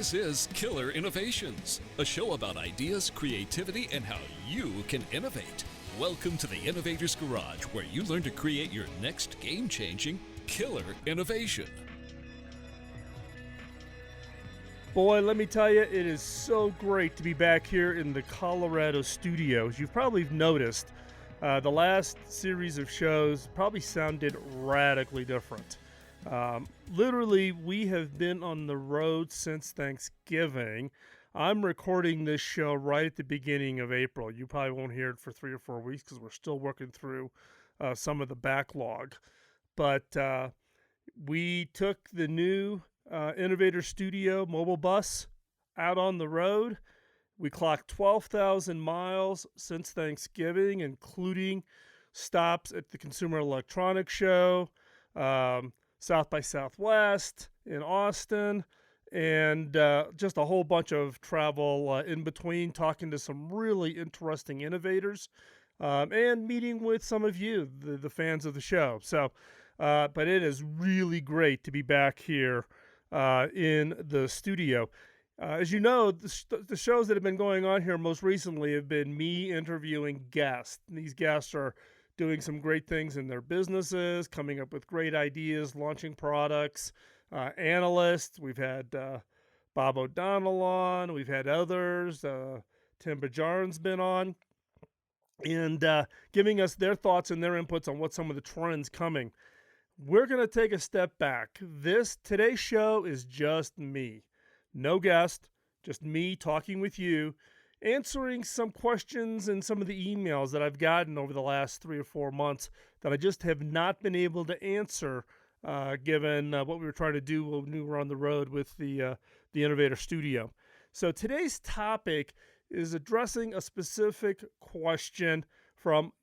This is Killer Innovations, a show about ideas, creativity, and how you can innovate. Welcome to the Innovator's Garage, where you learn to create your next game-changing killer innovation. Boy, let me tell you, it is so great to be back here in the Colorado studios. You've probably noticed the last series of shows probably sounded radically different. Literally, we have been on the road since Thanksgiving. I'm recording this show right at the beginning of April. You probably won't hear it for 3 or 4 weeks because we're still working through some of the backlog. But we took the new Innovator Studio mobile bus out on the road. We clocked 12,000 miles since Thanksgiving, including stops at the Consumer Electronics Show, South by Southwest in Austin, and just a whole bunch of travel in between, talking to some really interesting innovators and meeting with some of you, the fans of the show. So, but it is really great to be back here in the studio. As you know, the shows that have been going on here most recently have been me interviewing guests. And these guests are doing some great things in their businesses, coming up with great ideas, launching products, analysts. We've had Bob O'Donnell on. We've had others. Tim Bajarn's been on. And giving us their thoughts and their inputs on what some of the trends coming. We're going to take a step back. Today's show is just me. No guest, just me talking with you, answering some questions and some of the emails that I've gotten over the last 3 or 4 months that I just have not been able to answer given what we were trying to do when we were on the road with the Innovator Studio. So today's topic is addressing a specific question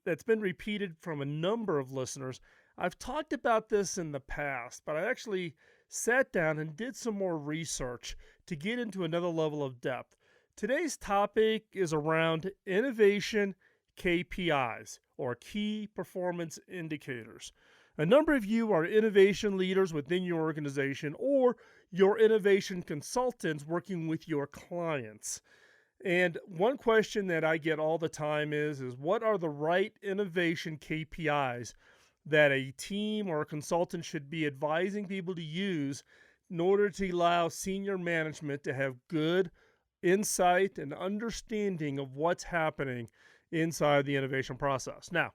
that's been repeated from a number of listeners. I've talked about this in the past, but I actually sat down and did some more research to get into another level of depth. Today's topic is around innovation KPIs, or key performance indicators. A number of you are innovation leaders within your organization or your innovation consultants working with your clients. And one question that I get all the time is what are the right innovation KPIs that a team or a consultant should be advising people to use in order to allow senior management to have good insight and understanding of what's happening inside the innovation process. Now,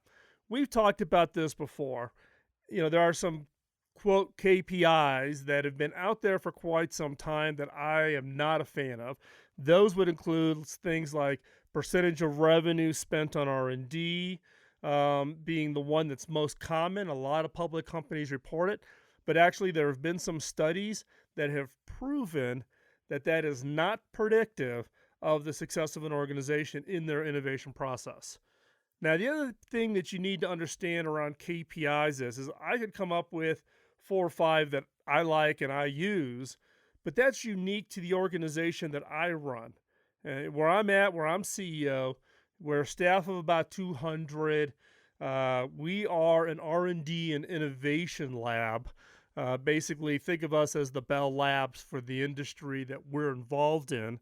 we've talked about this before. You know, there are some, quote, KPIs that have been out there for quite some time that I am not a fan of. Those would include things like percentage of revenue spent on R&D, being the one that's most common. A lot of public companies report it, but actually there have been some studies that have proven that that is not predictive of the success of an organization in their innovation process. Now, the other thing that you need to understand around KPIs is I could come up with 4 or 5 that I like and I use, but that's unique to the organization that I run. Where I'm CEO, we're a staff of about 200. We are an R&D and innovation lab. Basically, think of us as the Bell Labs for the industry that we're involved in.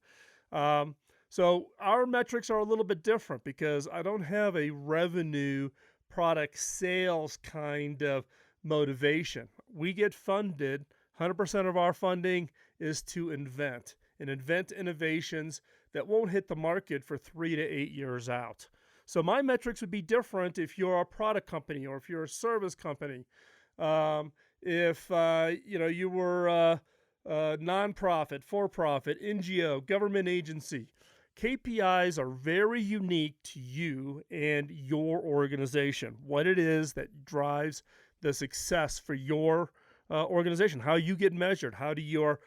So our metrics are a little bit different because I don't have a revenue product sales kind of motivation. We get funded. 100% of our funding is to invent innovations that won't hit the market for 3 to 8 years out. So my metrics would be different if you're a product company or if you're a service company. If you were a nonprofit, for-profit, NGO, government agency, KPIs are very unique to you and your organization. What it is that drives the success for your organization, how you get measured, how do your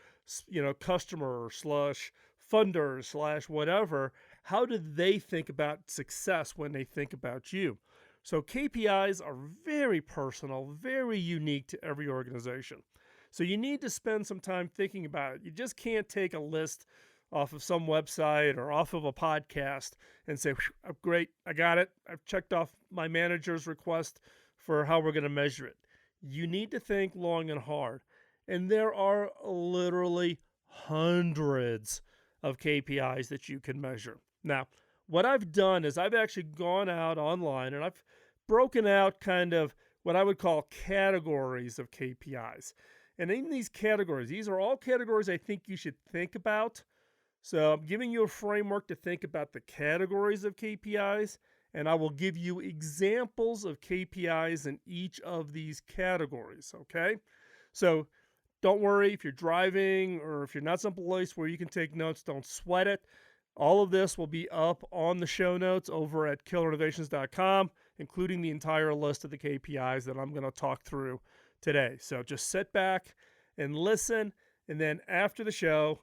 customer / funders / whatever, how do they think about success when they think about you? So KPIs are very personal, very unique to every organization. So you need to spend some time thinking about it. You just can't take a list off of some website or off of a podcast and say, great, I got it. I've checked off my manager's request for how we're going to measure it. You need to think long and hard. And there are literally hundreds of KPIs that you can measure. Now, what I've done is I've actually gone out online and I've broken out kind of what I would call categories of KPIs. And in these categories, these are all categories I think you should think about. So I'm giving you a framework to think about the categories of KPIs, and I will give you examples of KPIs in each of these categories, okay? So don't worry if you're driving or if you're not someplace where you can take notes, don't sweat it. All of this will be up on the show notes over at killerinnovations.com, including the entire list of the KPIs that I'm going to talk through today. So just sit back and listen, and then after the show,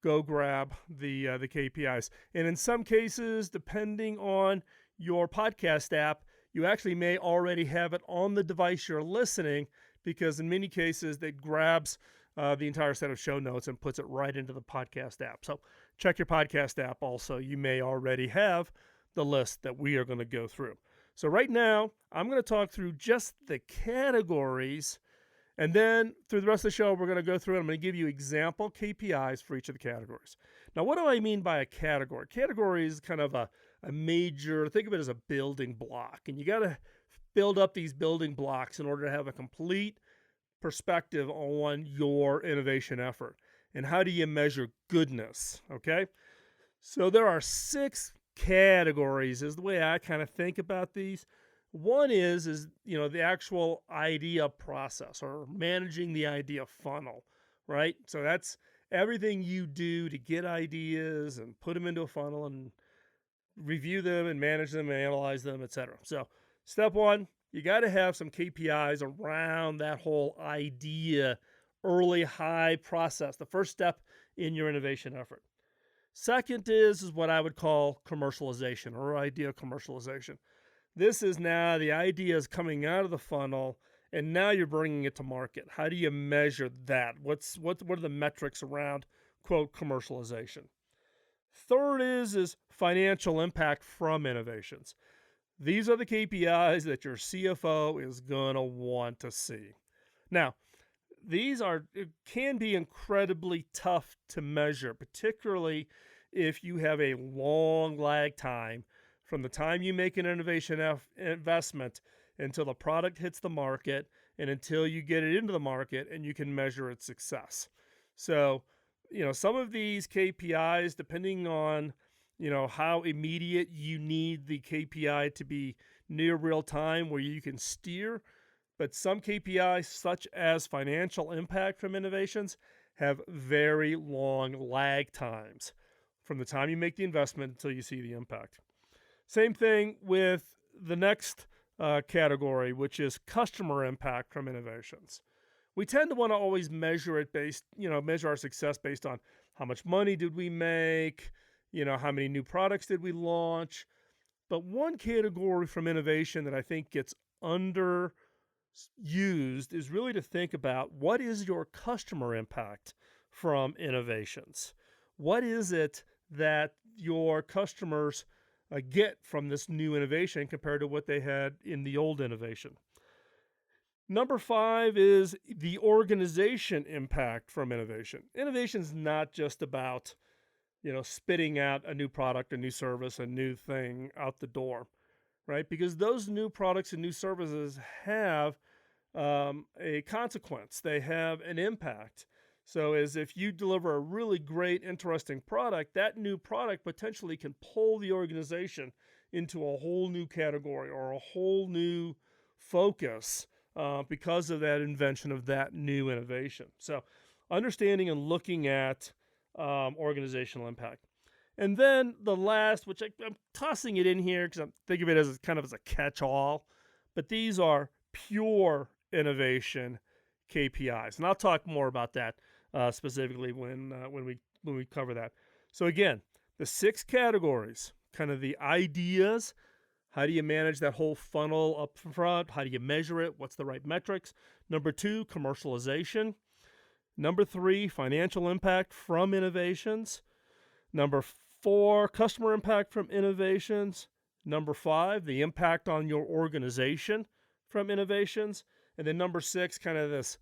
go grab the KPIs. And in some cases, depending on your podcast app, you actually may already have it on the device you're listening, because in many cases, it grabs the entire set of show notes and puts it right into the podcast app. So check your podcast app also. You may already have the list that we are going to go through. So right now, I'm going to talk through just the categories, and then through the rest of the show, we're going to go through and I'm going to give you example KPIs for each of the categories. Now, what do I mean by a category? Category is kind of a major, think of it as a building block, and you got to build up these building blocks in order to have a complete perspective on your innovation effort. And how do you measure goodness? Okay. So there are 6 categories is the way I kind of think about these. One is the actual idea process or managing the idea funnel, right? So that's everything you do to get ideas and put them into a funnel and review them and manage them and analyze them, etc. So step 1, you got to have some KPIs around that whole idea, early high process, the first step in your innovation effort. Second is what I would call commercialization or idea commercialization. This is now the idea is coming out of the funnel and now you're bringing it to market. How do you measure that? What are the metrics around, quote, commercialization? Third is financial impact from innovations. These are the KPIs that your CFO is going to want to see. Now, it can be incredibly tough to measure, particularly if you have a long lag time from the time you make an innovation investment until the product hits the market and until you get it into the market and you can measure its success. So, some of these KPIs, depending on, how immediate you need the KPI to be near real time where you can steer, but some KPIs, such as financial impact from innovations, have very long lag times from the time you make the investment until you see the impact. Same thing with the next category, which is customer impact from innovations. We tend to want to always measure our success based on how much money did we make, how many new products did we launch. But one category from innovation that I think gets underused is really to think about what is your customer impact from innovations? What is it that your customers get from this new innovation compared to what they had in the old innovation? Number 5 is the organization impact from innovation. Innovation is not just about, spitting out a new product, a new service, a new thing out the door, right? Because those new products and new services have a consequence. They have an impact. So as if you deliver a really great, interesting product, that new product potentially can pull the organization into a whole new category or a whole new focus because of that invention of that new innovation. So understanding and looking at organizational impact. And then the last, which I'm tossing it in here because I'm thinking of it as kind of as a catch-all, but these are pure innovation KPIs. And I'll talk more about that specifically when we cover that. So again, the 6 categories, kind of the ideas. How do you manage that whole funnel up front? How do you measure it? What's the right metrics? Number 2, commercialization. Number 3, financial impact from innovations. Number 4, customer impact from innovations. Number 5, the impact on your organization from innovations. And then number 6, kind of this,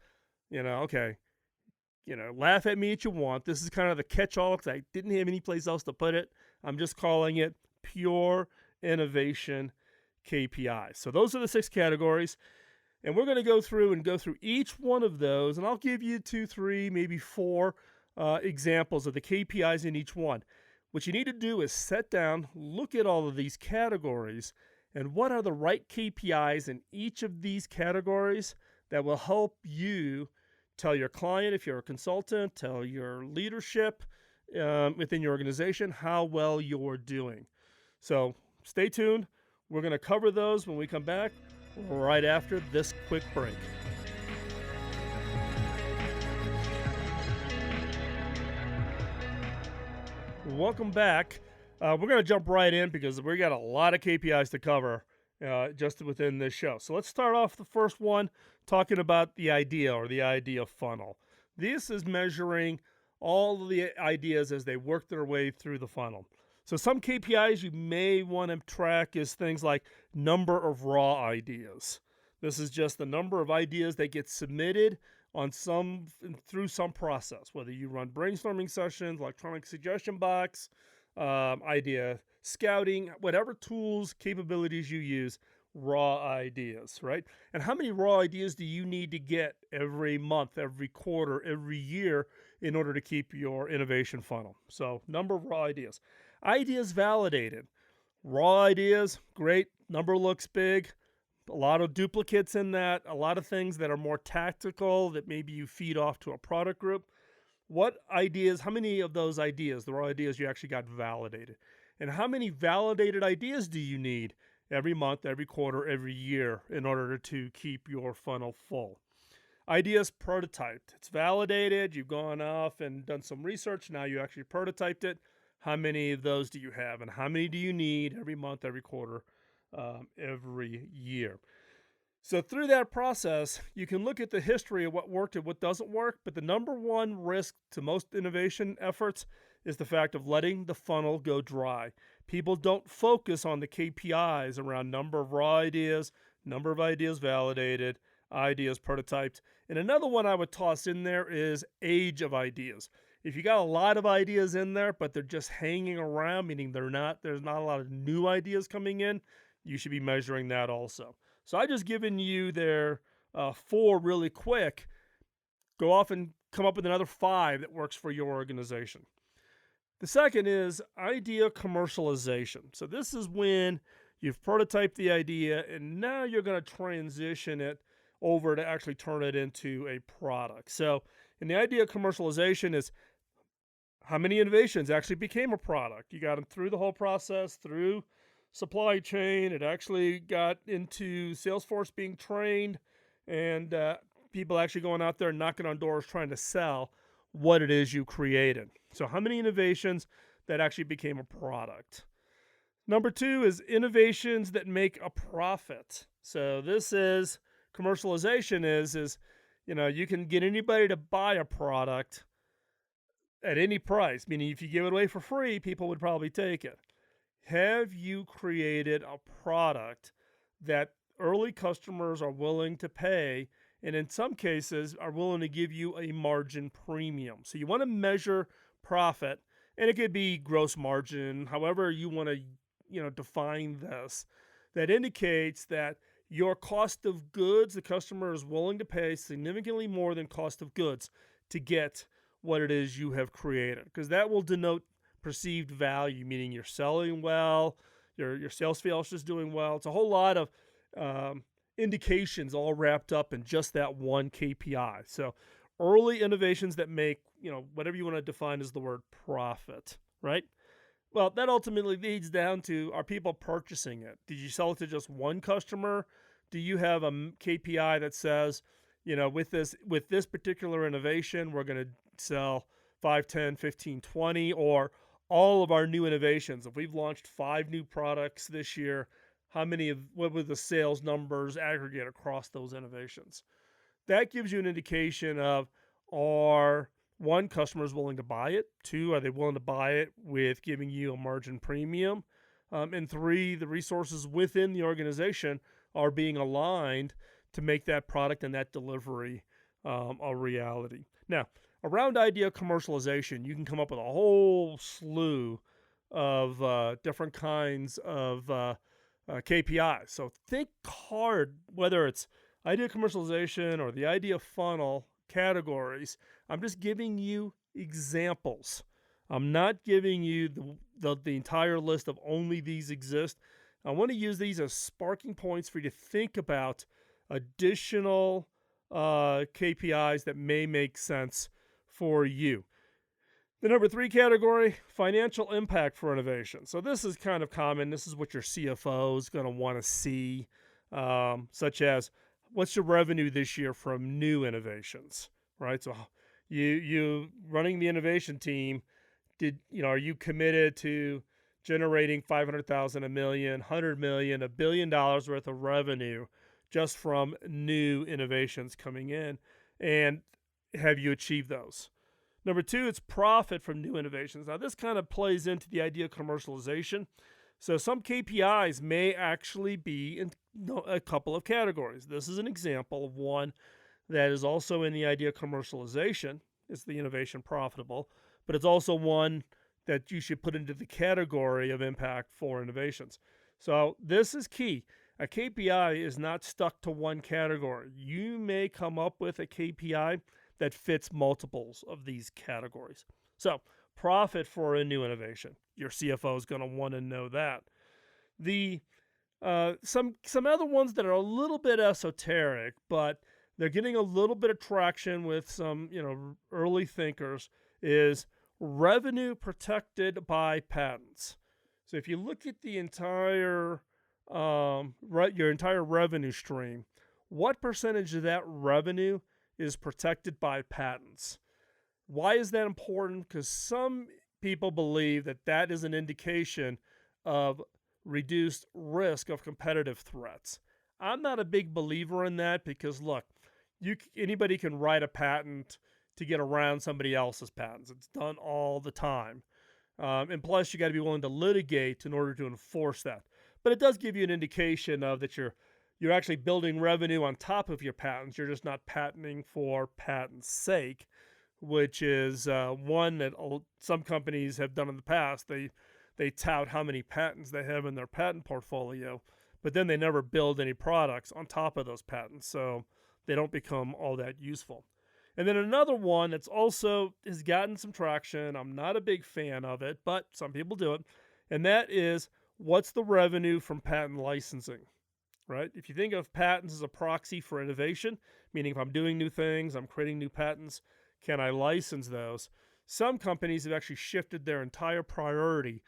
laugh at me if you want. This is kind of the catch-all because I didn't have any place else to put it. I'm just calling it pure innovation KPIs. So those are the 6 categories. And we're going to go through each one of those. And I'll give you 2, 3, maybe 4 examples of the KPIs in each one. What you need to do is sit down, look at all of these categories, and what are the right KPIs in each of these categories that will help you tell your client, if you're a consultant, tell your leadership within your organization how well you're doing. So stay tuned. We're going to cover those when we come back right after this quick break. Welcome back. We're going to jump right in because we got a lot of KPIs to cover just within this show. So let's start off the first one talking about the idea or the idea funnel. This is measuring all of the ideas as they work their way through the funnel. So some KPIs you may want to track is things like number of raw ideas. This is just the number of ideas that get submitted through some process, whether you run brainstorming sessions, electronic suggestion box, idea scouting, whatever tools, capabilities you use, raw ideas, right? And how many raw ideas do you need to get every month, every quarter, every year in order to keep your innovation funnel? So number of raw ideas. Ideas validated. Raw ideas, great. Number looks big. A lot of duplicates in that. A lot of things that are more tactical that maybe you feed off to a product group. What ideas, how many of those ideas, the raw ideas, you actually got validated? And how many validated ideas do you need every month, every quarter, every year in order to keep your funnel full? Ideas prototyped. It's validated. You've gone off and done some research. Now you actually prototyped it. How many of those do you have? And how many do you need every month, every quarter, every year? So through that process, you can look at the history of what worked and what doesn't work, but the number one risk to most innovation efforts is the fact of letting the funnel go dry. People don't focus on the KPIs around number of raw ideas, number of ideas validated, ideas prototyped. And another one I would toss in there is age of ideas. If you got a lot of ideas in there, but they're just hanging around, meaning there's not a lot of new ideas coming in, you should be measuring that also. So I just given you their 4 really quick. Go off and come up with another 5 that works for your organization. The second is idea commercialization. So this is when you've prototyped the idea and now you're going to transition it over to actually turn it into a product. So in the idea commercialization is how many innovations actually became a product. You got them through the whole process, through supply chain. It actually got into Salesforce being trained and people actually going out there and knocking on doors trying to sell what it is you created. So how many innovations that actually became a product? Number 2 is innovations that make a profit. So this is commercialization is you can get anybody to buy a product at any price, meaning if you give it away for free, people would probably take it. Have you created a product that early customers are willing to pay, and in some cases are willing to give you a margin premium? So you want to measure profit, and it could be gross margin, however you want to define this, that indicates that your cost of goods, the customer is willing to pay significantly more than cost of goods to get what it is you have created, because that will denote perceived value, meaning you're selling well, your sales force is doing well. It's a whole lot of indications all wrapped up in just that one KPI. So early innovations that make, whatever you want to define as the word profit, right? Well, that ultimately leads down to, are people purchasing it? Did you sell it to just one customer? Do you have a KPI that says, with this particular innovation, we're going to sell 5, 10, 15, 20, or all of our new innovations? If we've launched 5 new products this year, what were the sales numbers aggregate across those innovations? That gives you an indication of, are 1, customers willing to buy it? 2, are they willing to buy it with giving you a margin premium? And 3, the resources within the organization are being aligned to make that product and that delivery a reality. Now, around idea commercialization, you can come up with a whole slew of different kinds of KPIs. So think hard, whether it's idea commercialization or the idea funnel categories. I'm just giving you examples. I'm not giving you the entire list of only these exist. I want to use these as sparking points for you to think about additional KPIs that may make sense for you. The number 3 category, financial impact for innovation. So this is kind of common. This is what your CFO is going to want to see, such as what's your revenue this year from new innovations, right? So you running the innovation team, are you committed to generating 500,000, a million, 100 million, $1 billion worth of revenue just from new innovations coming in? And have you achieved those? Number 2, it's profit from new innovations. Now, this kind of plays into the idea of commercialization. So some KPIs may actually be in a couple of categories. This is an example of one that is also in the idea of commercialization. It's the innovation profitable, but it's also one that you should put into the category of impact for innovations. So this is key. A KPI is not stuck to one category. You may come up with a KPI that fits multiples of these categories. So profit for a new innovation. Your CFO is going to want to know that. The some other ones that are a little bit esoteric, but they're getting a little bit of traction with some early thinkers, is revenue protected by patents. So if you look at the entire your entire revenue stream, what percentage of that revenue is protected by patents? Why is that important? Because some people believe that that is an indication of reduced risk of competitive threats. I'm not a big believer in that because, look, anybody can write a patent to get around somebody else's patents. It's done all the time. And plus, you got to be willing to litigate in order to enforce that. But it does give you an indication of that you're actually building revenue on top of your patents. You're just not patenting for patent's sake, which is one that some companies have done in the past. They tout how many patents they have in their patent portfolio, but then they never build any products on top of those patents, so they don't become all that useful. And then another one that's also has gotten some traction, I'm not a big fan of it, but some people do it, and that is what's the revenue from patent licensing, right? If you think of patents as a proxy for innovation, meaning if I'm doing new things, I'm creating new patents, can I license those? Some companies have actually shifted their entire priority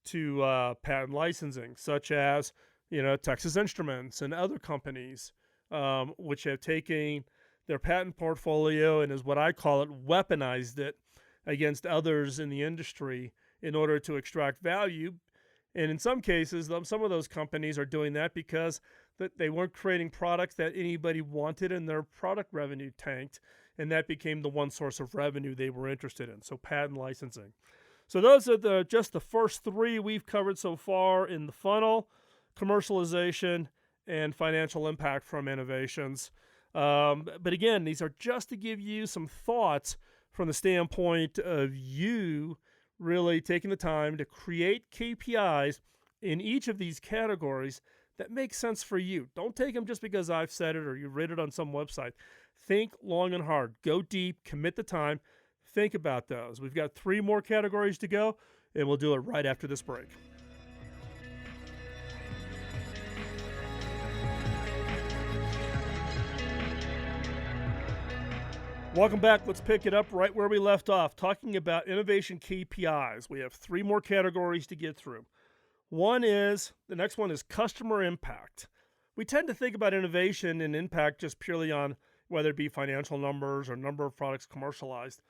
to patent licensing, such as Texas Instruments and other companies, which have taken their patent portfolio and, is what I call it, weaponized it against others in the industry in order to extract value. And in some cases, some of those companies are doing that because they weren't creating products that anybody wanted and their product revenue tanked, and that became the one source of revenue they were interested in. So patent licensing. So those are just the first 3 we've covered so far in the funnel: commercialization and financial impact from innovations. But again, these are just to give you some thoughts from the standpoint of you really taking the time to create KPIs in each of these categories that make sense for you. Don't take them just because I've said it or you read it on some website. Think long and hard. Go deep. Commit the time. Think about those. We've got 3 more categories to go, and we'll do it right after this break. Welcome back. Let's pick it up right where we left off, talking about innovation KPIs. We have 3 more categories to get through. The next one is customer impact. We tend to think about innovation and impact just purely on whether it be financial numbers or number of products commercialized.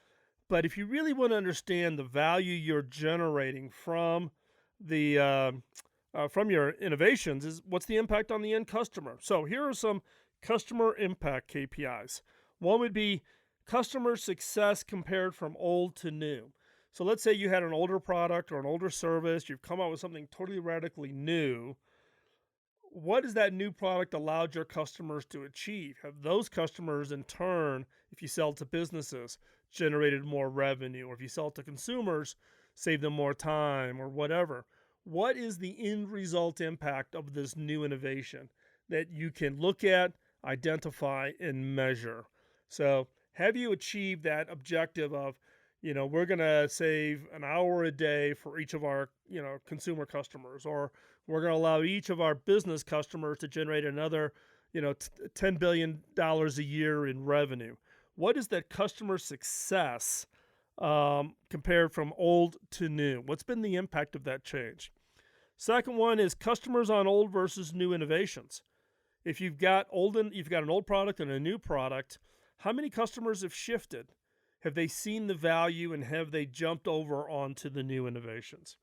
But if you really want to understand the value you're generating from from your innovations, is what's the impact on the end customer. So here are some customer impact KPIs. One would be customer success compared from old to new. So let's say you had an older product or an older service, you've come out with something totally radically new. What has that new product allowed your customers to achieve? Have those customers in turn, if you sell to businesses, generated more revenue, or if you sell it to consumers, save them more time or whatever. What is the end result impact of this new innovation that you can look at, identify, and measure? So, have you achieved that objective of, we're going to save an hour a day for each of our, consumer customers, or we're going to allow each of our business customers to generate another, $10 billion a year in revenue? What is that customer success compared from old to new? What's been the impact of that change? Second one is customers on old versus new innovations. If you've got an old product and a new product, how many customers have shifted? Have they seen the value and have they jumped over onto the new innovations?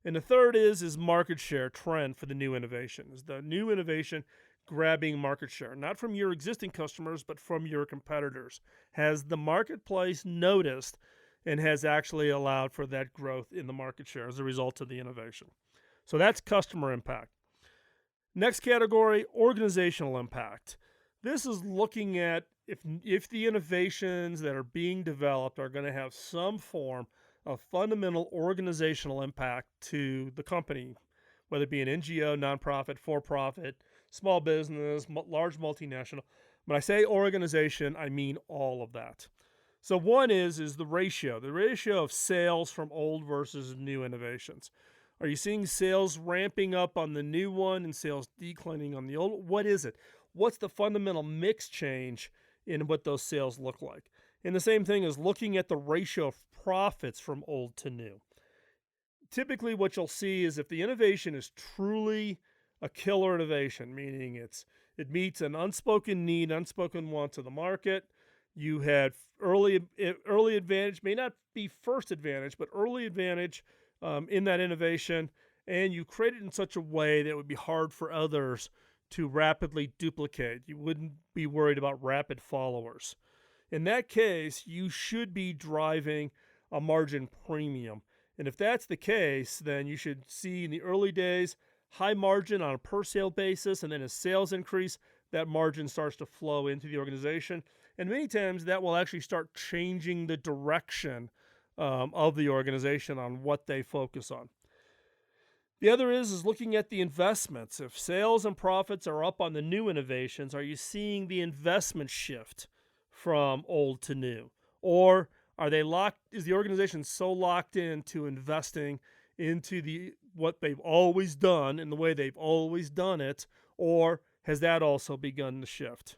And the third is market share trend for the new innovation. Is the new innovation grabbing market share, not from your existing customers, but from your competitors? Has the marketplace noticed and has actually allowed for that growth in the market share as a result of the innovation? So that's customer impact. Next category, organizational impact. This is looking at if the innovations that are being developed are going to have some form of fundamental organizational impact to the company, whether it be an NGO, nonprofit, for-profit, small business, large multinational. When I say organization, I mean all of that. So one is the ratio of sales from old versus new innovations. Are you seeing sales ramping up on the new one and sales declining on the old? What is it? What's the fundamental mix change in what those sales look like? And the same thing is looking at the ratio of profits from old to new. Typically what you'll see is if the innovation is truly a killer innovation, meaning it meets an unspoken need, unspoken want of the market, you had early advantage, may not be first advantage, but early advantage in that innovation, and you create it in such a way that it would be hard for others to rapidly duplicate. You wouldn't be worried about rapid followers. In that case, you should be driving a margin premium. And if that's the case, then you should see in the early days high margin on a per sale basis, and then as sales increase, that margin starts to flow into the organization. And many times that will actually start changing the direction of the organization on what they focus on. The other is looking at the investments. If sales and profits are up on the new innovations, are you seeing the investment shift from old to new? Or is the organization so locked into investing into what they've always done and the way they've always done it, or has that also begun to shift?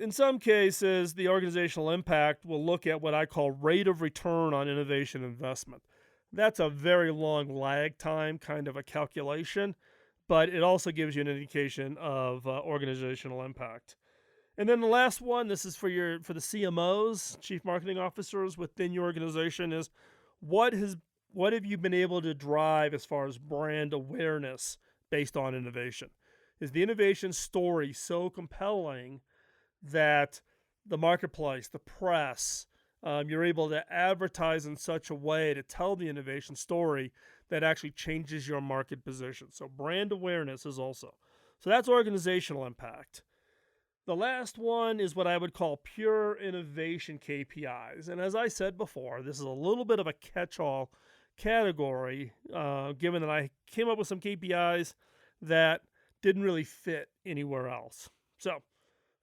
In some cases, the organizational impact will look at what I call rate of return on innovation investment. That's a very long lag time kind of a calculation, but it also gives you an indication of organizational impact. And then the last one, this is for the CMOs, chief marketing officers within your organization, is what have you been able to drive as far as brand awareness based on innovation? Is the innovation story so compelling that the marketplace, the press, you're able to advertise in such a way to tell the innovation story that actually changes your market position? So brand awareness is also. So that's organizational impact. The last one is what I would call pure innovation KPIs. And as I said before, this is a little bit of a catch-all category, given that I came up with some KPIs that didn't really fit anywhere else. So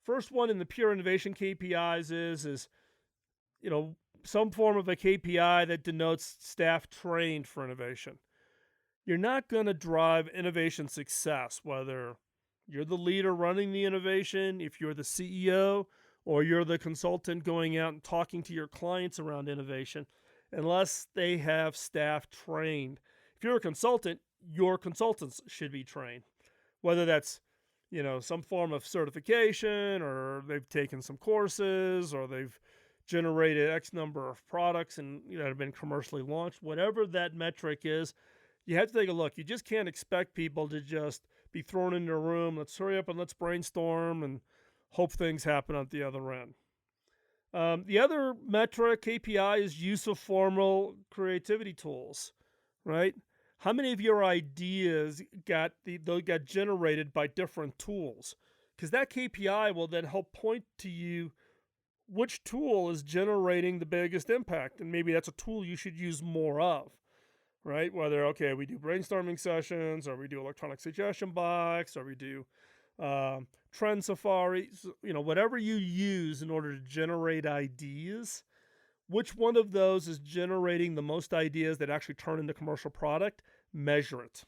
first one in the pure innovation KPIs is some form of a KPI that denotes staff trained for innovation. You're not going to drive innovation success, whether you're the leader running the innovation, if you're the CEO, or you're the consultant going out and talking to your clients around innovation, unless they have staff trained. If you're a consultant, your consultants should be trained, whether that's some form of certification, or they've taken some courses, or they've generated X number of products and that have been commercially launched. Whatever that metric is, you have to take a look. You just can't expect people to just be thrown into a room. Let's hurry up and let's brainstorm and hope things happen at the other end. The other metric, KPI, is use of formal creativity tools, right? How many of your ideas got generated by different tools? Because that KPI will then help point to you which tool is generating the biggest impact, and maybe that's a tool you should use more of, right? Whether, okay, we do brainstorming sessions, or we do electronic suggestion box, or we do trend safaris, whatever you use in order to generate ideas, which one of those is generating the most ideas that actually turn into commercial product? Measure it.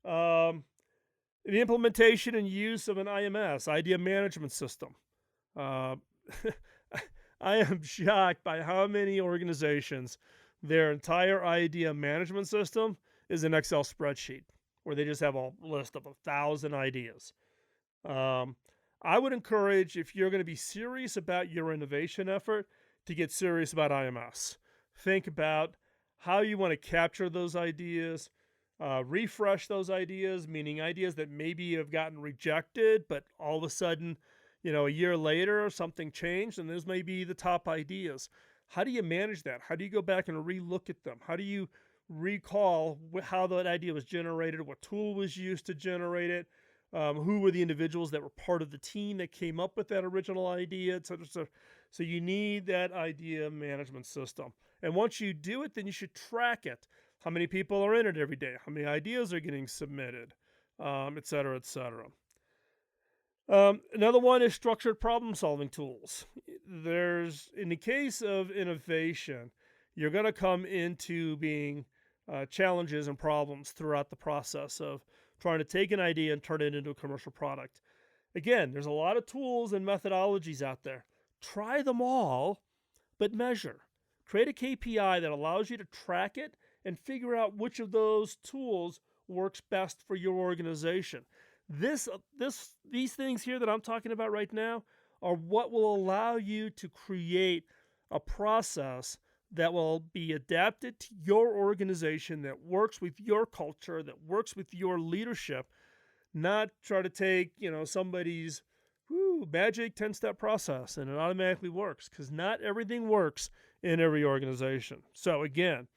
The implementation and use of an IMS, idea management system. I am shocked by how many organizations, their entire idea management system is an Excel spreadsheet where they just have a list of 1,000 ideas. I would encourage, if you're going to be serious about your innovation effort, to get serious about IMS. Think about how you want to capture those ideas, refresh those ideas, meaning ideas that maybe have gotten rejected, but all of a sudden, a year later, something changed, and those may be the top ideas. How do you manage that? How do you go back and relook at them? How do you recall how that idea was generated, what tool was used to generate it, who were the individuals that were part of the team that came up with that original idea, et cetera, et cetera. So you need that idea management system. And once you do it, then you should track it. How many people are in it every day? How many ideas are getting submitted, et cetera, et cetera. Another one is structured problem-solving tools. In the case of innovation, you're going to come into being challenges and problems throughout the process of trying to take an idea and turn it into a commercial product. Again, there's a lot of tools and methodologies out there. Try them all, but measure. Create a KPI that allows you to track it and figure out which of those tools works best for your organization. These things here that I'm talking about right now are what will allow you to create a process that will be adapted to your organization, that works with your culture, that works with your leadership, not try to take, somebody's magic 10-step process and it automatically works, because not everything works in every organization. So again,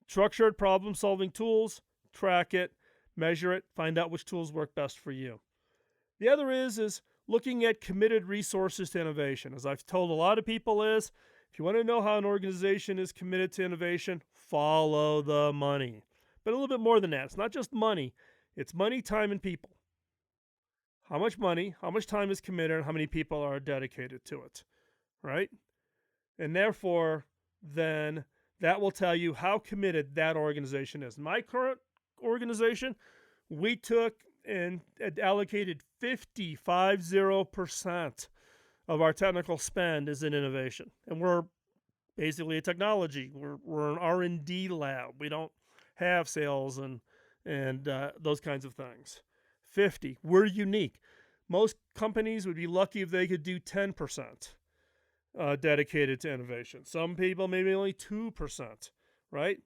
structured problem-solving tools, track it, measure it, find out which tools work best for you. The other is looking at committed resources to innovation. As I've told a lot of people if you want to know how an organization is committed to innovation, follow the money. But a little bit more than that. It's not just money. It's money, time, and people. How much money, how much time is committed, and how many people are dedicated to it, right? And therefore, then that will tell you how committed that organization is. My current organization, we took and allocated 50% of our technical spend is in innovation. And we're basically a technology. We're an R&D lab. We don't have sales and those kinds of things. 50. We're unique. Most companies would be lucky if they could do 10% dedicated to innovation. Some people maybe only 2%, right?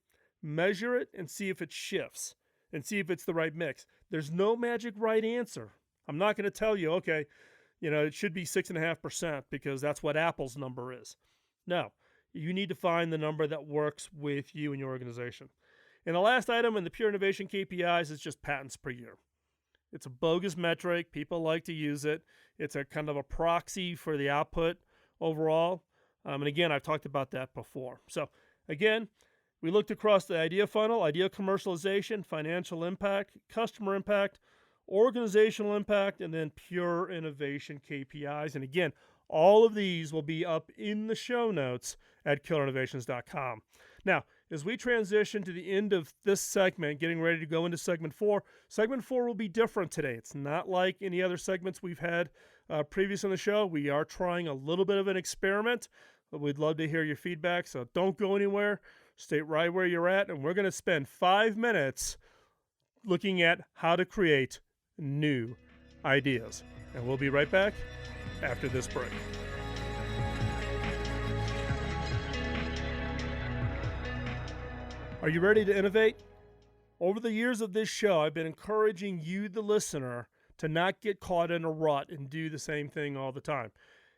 Measure it and see if it shifts and see if it's the right mix. There's no magic right answer. I'm not going to tell you, okay, it should be 6.5% because that's what Apple's number is. No, you need to find the number that works with you and your organization. And the last item in the pure innovation KPIs is just patents per year. It's a bogus metric. People like to use it. It's a kind of a proxy for the output overall. And again, I've talked about that before. So again, we looked across the idea funnel, idea commercialization, financial impact, customer impact, organizational impact, and then pure innovation KPIs. And again, all of these will be up in the show notes at killerinnovations.com. Now, as we transition to the end of this segment, getting ready to go into segment 4 will be different today. It's not like any other segments we've had previous in the show. We are trying a little bit of an experiment, but we'd love to hear your feedback, so don't go anywhere. Stay right where you're at, and we're going to spend 5 minutes looking at how to create new ideas. And we'll be right back after this break. Are you ready to innovate? Over the years of this show, I've been encouraging you, the listener, to not get caught in a rut and do the same thing all the time.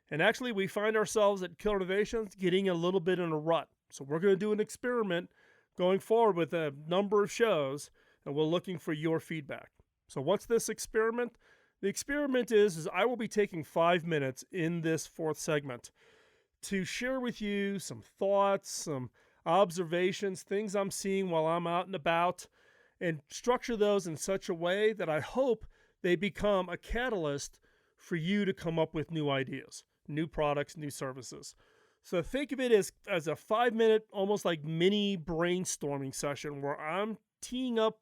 And actually, we find ourselves at Killer Innovations getting a little bit in a rut. So we're going to do an experiment going forward with a number of shows, and we're looking for your feedback. So what's this experiment? The experiment is I will be taking 5 minutes in this 4th segment to share with you some thoughts, some observations, things I'm seeing while I'm out and about, and structure those in such a way that I hope they become a catalyst for you to come up with new ideas, new products, new services. So think of it as a 5-minute, almost like mini brainstorming session where I'm teeing up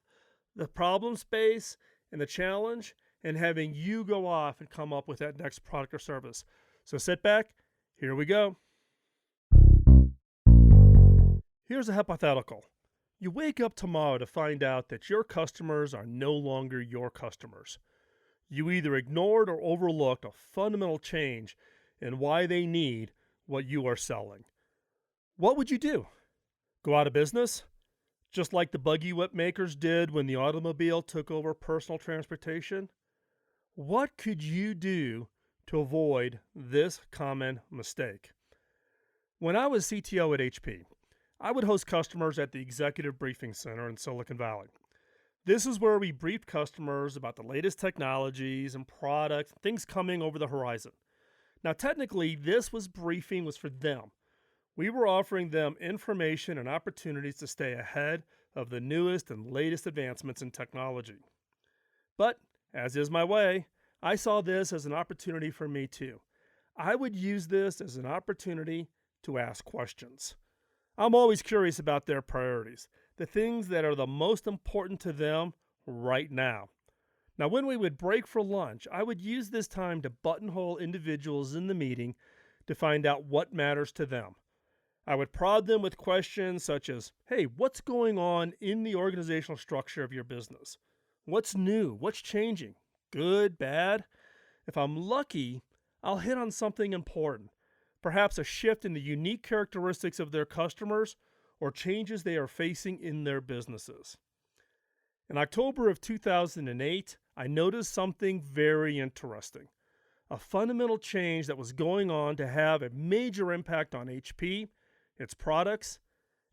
the problem space and the challenge and having you go off and come up with that next product or service. So sit back, here we go. Here's a hypothetical. You wake up tomorrow to find out that your customers are no longer your customers. You either ignored or overlooked a fundamental change in why they need what you are selling. What would you do? Go out of business? Just like the buggy whip makers did when the automobile took over personal transportation? What could you do to avoid this common mistake? When I was CTO at HP, I would host customers at the Executive Briefing Center in Silicon Valley. This is where we briefed customers about the latest technologies and products, things coming over the horizon. Now, technically, this briefing was for them. We were offering them information and opportunities to stay ahead of the newest and latest advancements in technology. But, as is my way, I saw this as an opportunity for me too. I would use this as an opportunity to ask questions. I'm always curious about their priorities, the things that are the most important to them right now. Now, when we would break for lunch, I would use this time to buttonhole individuals in the meeting to find out what matters to them. I would prod them with questions such as, hey, what's going on in the organizational structure of your business? What's new? What's changing? Good, bad? If I'm lucky, I'll hit on something important, perhaps a shift in the unique characteristics of their customers or changes they are facing in their businesses. In October of 2008, I noticed something very interesting. A fundamental change that was going on to have a major impact on HP, its products,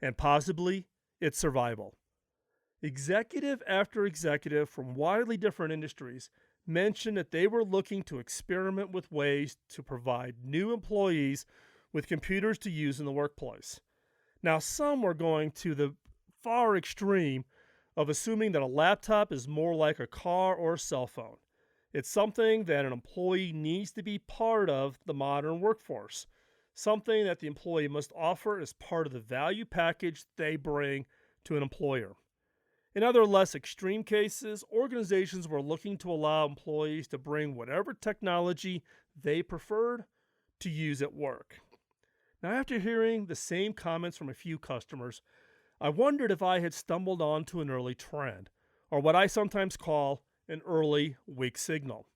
and possibly its survival. Executive after executive from widely different industries mentioned that they were looking to experiment with ways to provide new employees with computers to use in the workplace. Now, some were going to the far extreme of assuming that a laptop is more like a car or a cell phone. It's something that an employee needs to be part of the modern workforce, something that the employee must offer as part of the value package they bring to an employer. In other less extreme cases, organizations were looking to allow employees to bring whatever technology they preferred to use at work. Now, after hearing the same comments from a few customers, I wondered if I had stumbled onto an early trend, or what I sometimes call an early weak signal.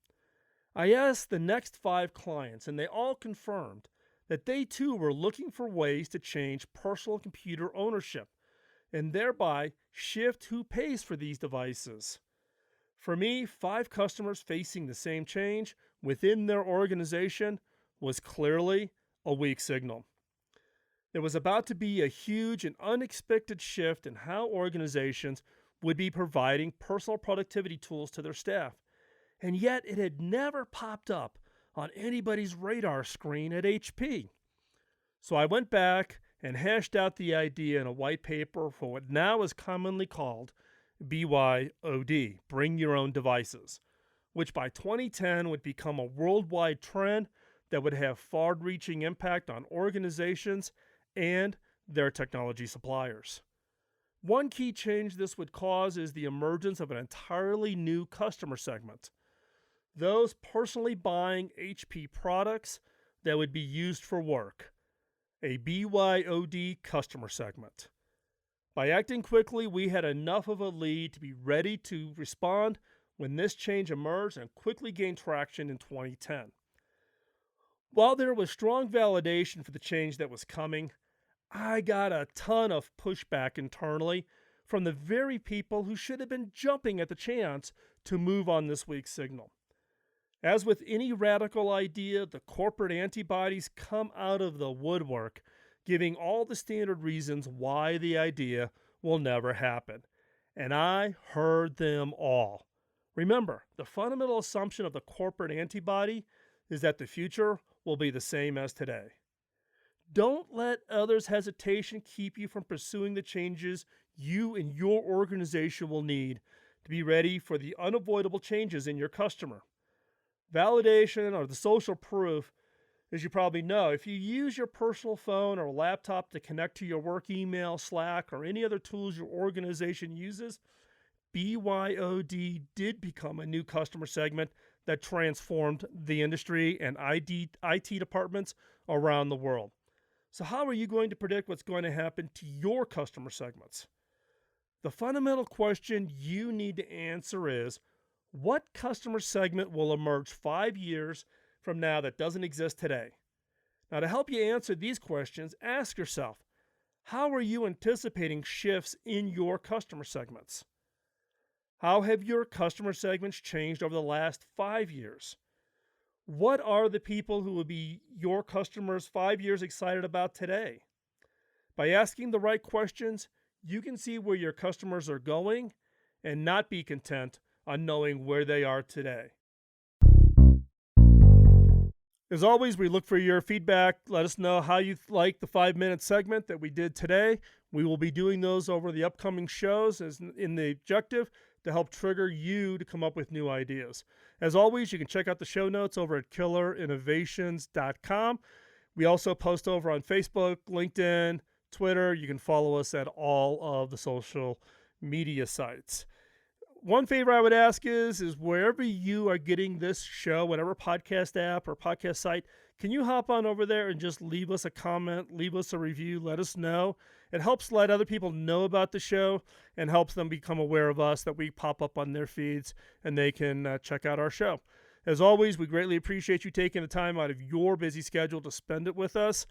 I asked the next 5 clients, and they all confirmed that they too were looking for ways to change personal computer ownership, and thereby shift who pays for these devices. For me, 5 customers facing the same change within their organization was clearly a weak signal. There was about to be a huge and unexpected shift in how organizations would be providing personal productivity tools to their staff, and yet it had never popped up on anybody's radar screen at HP. So I went back and hashed out the idea in a white paper for what now is commonly called BYOD, Bring Your Own Devices, which by 2010 would become a worldwide trend that would have far-reaching impact on organizations and their technology suppliers. One key change this would cause is the emergence of an entirely new customer segment. Those personally buying HP products that would be used for work. A BYOD customer segment. By acting quickly, we had enough of a lead to be ready to respond when this change emerged and quickly gained traction in 2010. While there was strong validation for the change that was coming, I got a ton of pushback internally from the very people who should have been jumping at the chance to move on this weak signal. As with any radical idea, the corporate antibodies come out of the woodwork, giving all the standard reasons why the idea will never happen. And I heard them all. Remember, the fundamental assumption of the corporate antibody is that the future will be the same as today. Don't let others' hesitation keep you from pursuing the changes you and your organization will need to be ready for the unavoidable changes in your customer. Validation, or the social proof, as you probably know, if you use your personal phone or laptop to connect to your work email, Slack, or any other tools your organization uses, BYOD did become a new customer segment that transformed the industry and IT departments around the world. So how are you going to predict what's going to happen to your customer segments? The fundamental question you need to answer is, what customer segment will emerge 5 years from now that doesn't exist today? Now, to help you answer these questions, ask yourself, how are you anticipating shifts in your customer segments? How have your customer segments changed over the last 5 years? What are the people who will be your customers 5 years excited about today? By asking the right questions, you can see where your customers are going and not be content on knowing where they are today. As always, we look for your feedback. Let us know how you like the 5-minute segment that we did today. We will be doing those over the upcoming shows as in the objective to help trigger you to come up with new ideas. As always, you can check out the show notes over at killerinnovations.com. We also post over on Facebook, LinkedIn, Twitter. You can follow us at all of the social media sites. One favor I would ask is wherever you are getting this show, whatever podcast app or podcast site, can you hop on over there and just leave us a comment, leave us a review, let us know. It helps let other people know about the show and helps them become aware of us, that we pop up on their feeds and they can check out our show. As always, we greatly appreciate you taking the time out of your busy schedule to spend it with us.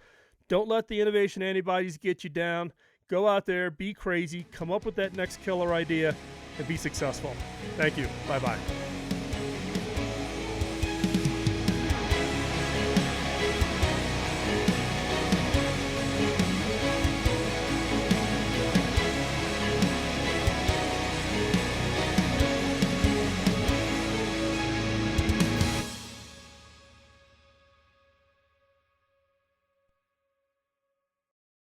Don't let the innovation antibodies get you down. Go out there, be crazy, come up with that next killer idea, and be successful. Thank you. Bye-bye.